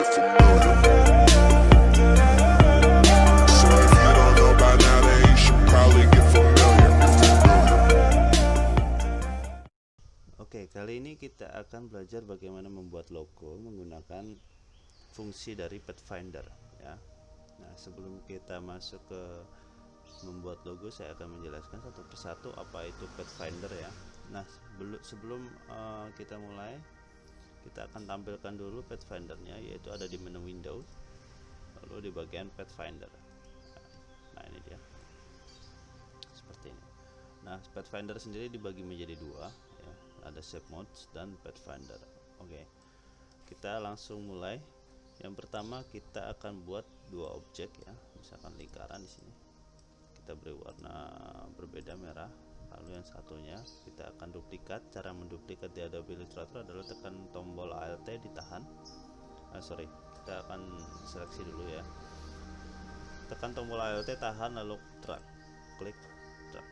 get familiar. So if you don't know by now, then you should probably get familiar. Oke, kali ini kita akan belajar bagaimana membuat logo menggunakan fungsi dari Pathfinder ya. Nah, sebelum kita masuk ke membuat logo, saya akan menjelaskan satu persatu apa itu Pathfinder ya. Nah, sebelum kita mulai, kita akan tampilkan dulu Pathfindernya, yaitu ada di menu Windows, lalu di bagian Pathfinder. Nah, ini dia, seperti ini. Nah, Pathfinder sendiri dibagi menjadi dua ya, ada Shape Modes dan Pathfinder. Oke, kita langsung mulai. Yang pertama kita akan buat dua objek ya, misalkan lingkaran di sini. Kita beri warna berbeda merah. Lalu yang satunya kita akan duplikat. Cara menduplikat di Adobe Illustrator adalah tekan tombol Alt ditahan. Kita akan seleksi dulu ya. Tekan tombol Alt tahan lalu drag, klik, drag.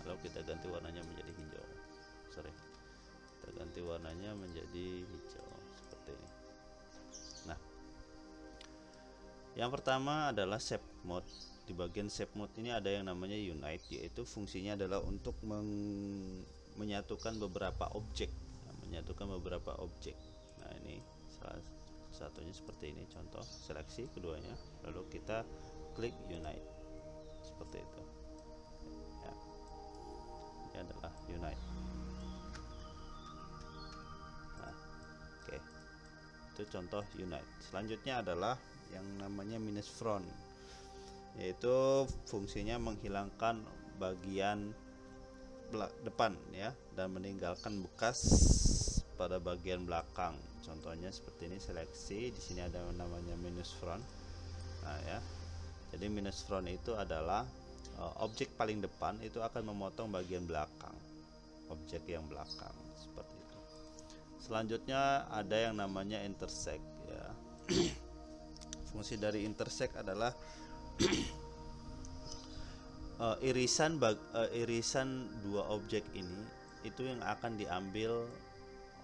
Lalu kita ganti warnanya menjadi hijau. Kita ganti warnanya menjadi hijau seperti ini. Nah, yang pertama adalah Shape Mode. Di bagian Shape Mode ini ada yang namanya Unite, yaitu fungsinya adalah untuk menyatukan beberapa objek. Nah, ini salah satunya seperti ini, contoh seleksi keduanya, lalu kita klik Unite seperti itu ya. Ini adalah Unite. Nah, oke, itu contoh Unite. Selanjutnya adalah yang namanya minus front, yaitu fungsinya menghilangkan bagian depan ya dan meninggalkan bekas pada bagian belakang. Contohnya seperti ini, seleksi, di sini ada namanya minus front. Nah ya, jadi minus front itu adalah objek paling depan itu akan memotong bagian belakang, objek yang belakang seperti itu. Selanjutnya ada yang namanya intersect ya. Fungsi dari intersect adalah irisan dua objek ini itu yang akan diambil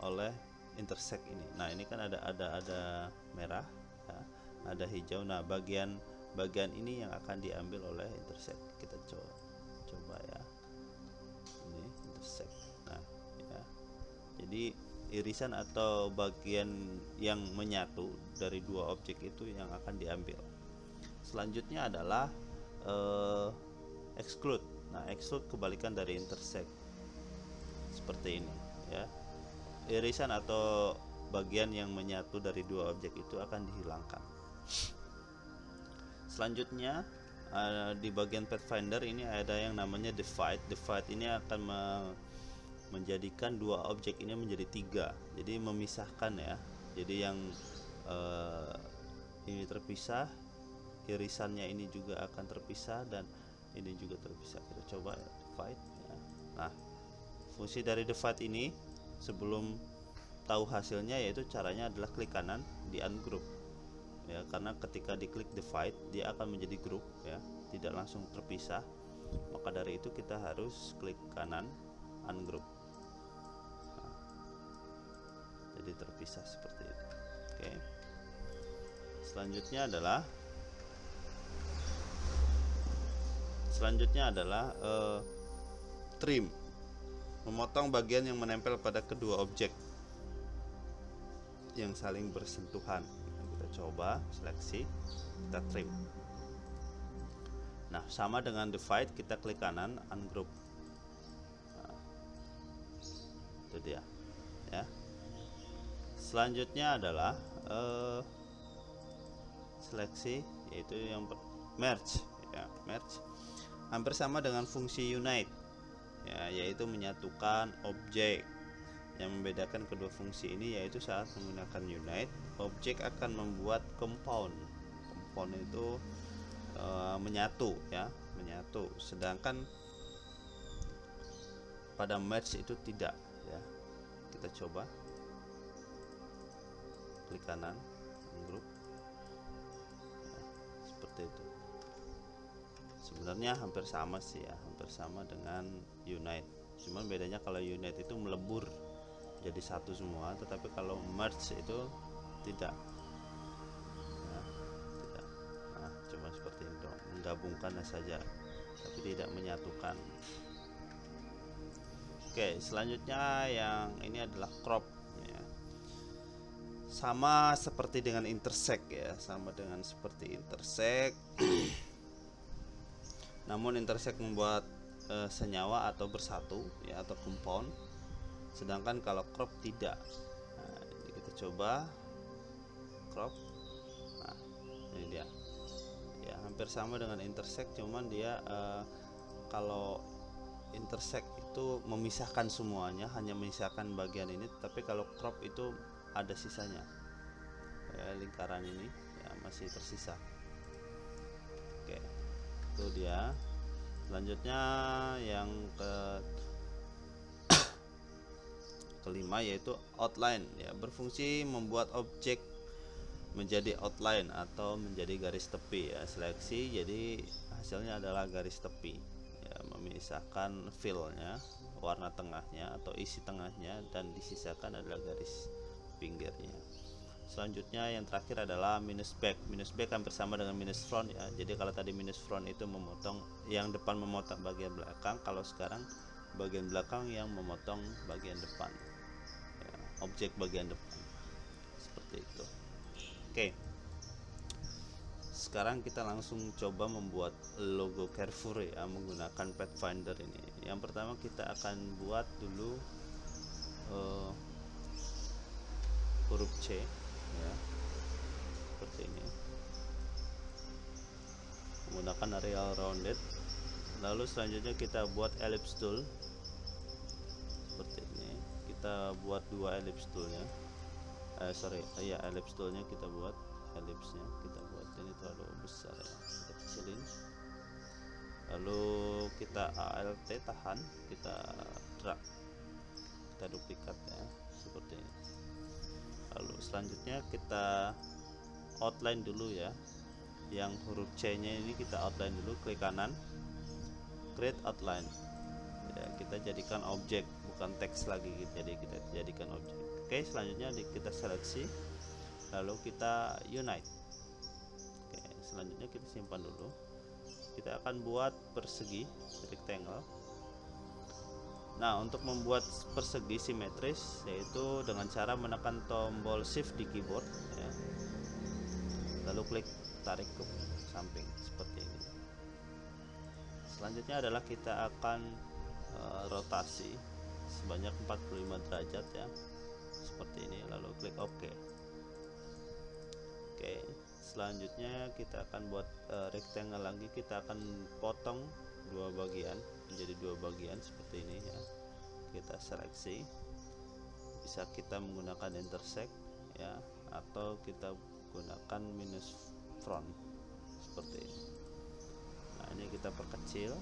oleh intersect ini. Nah, ini kan ada merah ya, ada hijau. Nah, bagian ini yang akan diambil oleh intersect. Kita coba ya, ini intersect. Nah ya, jadi irisan atau bagian yang menyatu dari dua objek itu yang akan diambil. Selanjutnya adalah exclude. Nah, exclude kebalikan dari intersect seperti ini ya. Irisan atau bagian yang menyatu dari dua objek itu akan dihilangkan. Selanjutnya di bagian Pathfinder ini ada yang namanya divide. Divide ini akan menjadikan dua objek ini menjadi tiga, jadi memisahkan ya. Jadi yang ini terpisah, irisannya ini juga akan terpisah, dan ini juga terpisah. Kita coba ya, divide ya. Nah, fungsi dari divide ini, sebelum tahu hasilnya, yaitu caranya adalah klik kanan di ungroup ya, karena ketika diklik divide dia akan menjadi grup ya, tidak langsung terpisah. Maka dari itu kita harus klik kanan ungroup. Nah, jadi terpisah seperti itu. Oke. Selanjutnya adalah trim, memotong bagian yang menempel pada kedua objek yang saling bersentuhan. Kita coba seleksi, kita trim. Nah, sama dengan divide, kita klik kanan ungroup. Nah, itu dia ya. Selanjutnya adalah seleksi, yaitu yang merge ya. Merge hampir sama dengan fungsi unite ya, yaitu menyatukan objek. Yang membedakan kedua fungsi ini yaitu saat menggunakan unite, objek akan membuat compound. Compound itu menyatu ya, menyatu. Sedangkan pada merge itu tidak ya. Kita coba klik kanan ungroup. Nah, seperti itu. Sebenarnya hampir sama sih ya, hampir sama dengan unite. Cuman bedanya kalau unite itu melebur jadi satu semua, tetapi kalau merge itu tidak ya, tidak. Nah, cuma seperti itu, menggabungkannya saja tapi tidak menyatukan. Oke, selanjutnya yang ini adalah crop ya. Sama seperti dengan intersect ya, sama dengan seperti intersect. Namun intersect membuat senyawa atau bersatu ya, atau compound, sedangkan kalau crop tidak. Nah, ini kita coba crop. Nah, ini dia ya, hampir sama dengan intersect, cuman dia kalau intersect itu memisahkan semuanya, hanya memisahkan bagian ini, tapi kalau crop itu ada sisanya ya, lingkaran ini ya masih tersisa. Oke, itu dia. Selanjutnya yang kelima yaitu outline ya, berfungsi membuat objek menjadi outline atau menjadi garis tepi ya. Seleksi, jadi hasilnya adalah garis tepi ya, memisahkan fillnya, warna tengahnya atau isi tengahnya, dan disisakan adalah garis pinggirnya. Selanjutnya yang terakhir adalah minus back. Minus back hampir sama dengan minus front ya. Jadi kalau tadi minus front itu memotong yang depan, memotong bagian belakang, kalau sekarang bagian belakang yang memotong bagian depan ya, objek bagian depan, seperti itu. Oke, sekarang kita langsung coba membuat logo Carrefour ya, menggunakan Pathfinder ini. Yang pertama kita akan buat dulu huruf C ya, seperti ini, menggunakan areal rounded. Lalu selanjutnya kita buat ellipse tool seperti ini. Kita buat dua ellipse toolnya, ellipse toolnya kita buat, ellipse-nya kita buat, ini terlalu besar ya, kita kecilin. Lalu kita ALT tahan, kita drag, kita duplikat ya, seperti ini. Lalu selanjutnya kita outline dulu ya, yang huruf C nya ini kita outline dulu, klik kanan, create outline ya, kita jadikan objek bukan teks lagi, jadi kita jadikan objek. Oke, selanjutnya kita seleksi, lalu kita unite. Oke, selanjutnya kita simpan dulu. Kita akan buat persegi rectangle. Nah, untuk membuat persegi simetris yaitu dengan cara menekan tombol shift di keyboard ya, lalu klik tarik ke samping seperti ini. Selanjutnya adalah kita akan rotasi sebanyak 45 derajat ya, seperti ini, lalu klik OK. Oke, selanjutnya kita akan buat rectangle lagi. Kita akan potong dua bagian menjadi dua bagian seperti ini ya. Kita seleksi, bisa kita menggunakan intersect ya, atau kita gunakan minus front seperti ini. Nah, ini kita perkecil,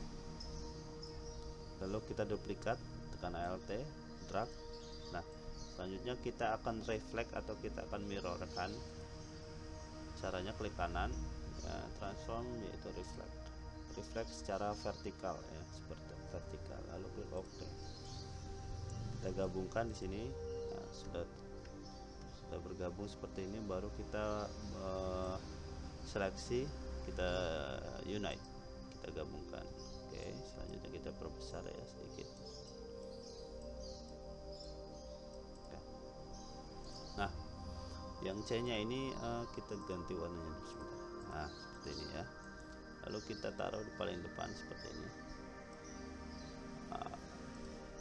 lalu kita duplikat, tekan ALT, drag. Nah, selanjutnya kita akan reflect atau kita akan mirrorkan. Caranya klik kanan ya, transform yaitu reflect secara vertikal ya, seperti vertikal, lalu klik OK. Kita gabungkan di sini. Nah, sudah bergabung seperti ini, baru kita seleksi, kita unite, kita gabungkan. Oke, selanjutnya kita perbesar ya sedikit. Oke. Nah, yang C nya ini kita ganti warnanya dulu sebentar. Nah, seperti ini ya, lalu kita taruh di paling depan seperti ini. Nah,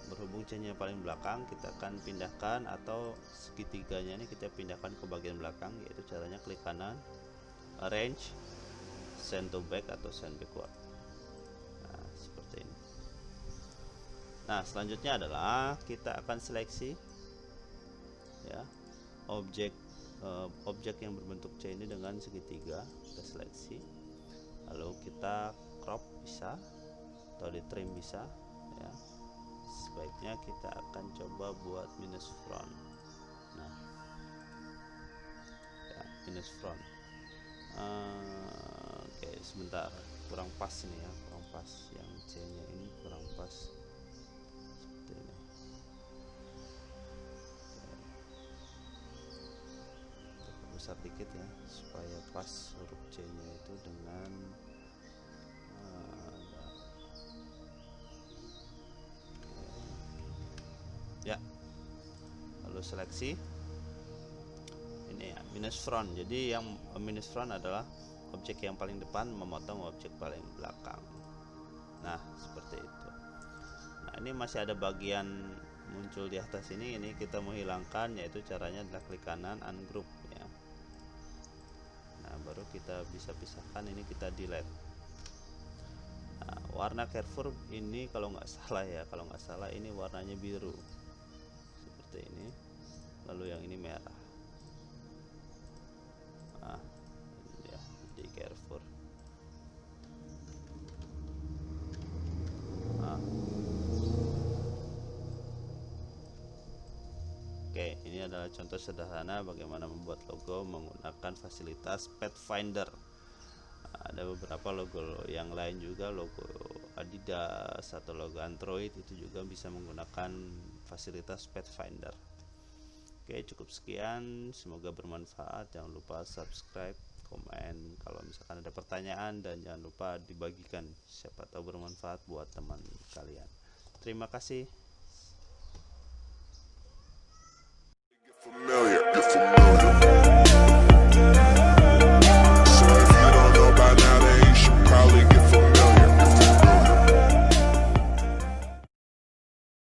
berhubung C nya paling belakang, kita akan pindahkan, atau segitiganya ini kita pindahkan ke bagian belakang, yaitu caranya klik kanan, arrange, send to back atau send backward. Nah, seperti ini. Nah, selanjutnya adalah kita akan seleksi ya, objek yang berbentuk C ini dengan segitiga, kita seleksi, lalu kita crop bisa, atau di trim bisa ya. Sebaiknya kita akan coba buat minus front. Nah ya, minus front. Oke, sebentar, kurang pas ini ya, kurang pas, yang C nya ini kurang pas seperti ini. besar dikit ya supaya pas huruf C nya itu dengan ya. Lalu seleksi ini ya, minus front. Jadi yang minus front adalah objek yang paling depan memotong objek paling belakang. Nah seperti itu. Nah ini masih ada bagian muncul di atas ini kita mau hilangkan, yaitu caranya adalah klik kanan ungroup ya. Nah baru kita bisa pisahkan, ini kita delete. Nah, warna curve ini kalau nggak salah ini warnanya biru seperti ini, lalu yang ini merah. Nah ini ya, jadi curve. Nah, oke, ini adalah contoh sederhana bagaimana membuat logo menggunakan fasilitas Pathfinder. Ada beberapa logo yang lain juga, logo Adidas atau logo Android itu juga bisa menggunakan fasilitas Pathfinder. Oke, cukup sekian, semoga bermanfaat. Jangan lupa subscribe, komen kalau misalkan ada pertanyaan, dan jangan lupa dibagikan, siapa tahu bermanfaat buat teman kalian. Terima kasih. Familiar.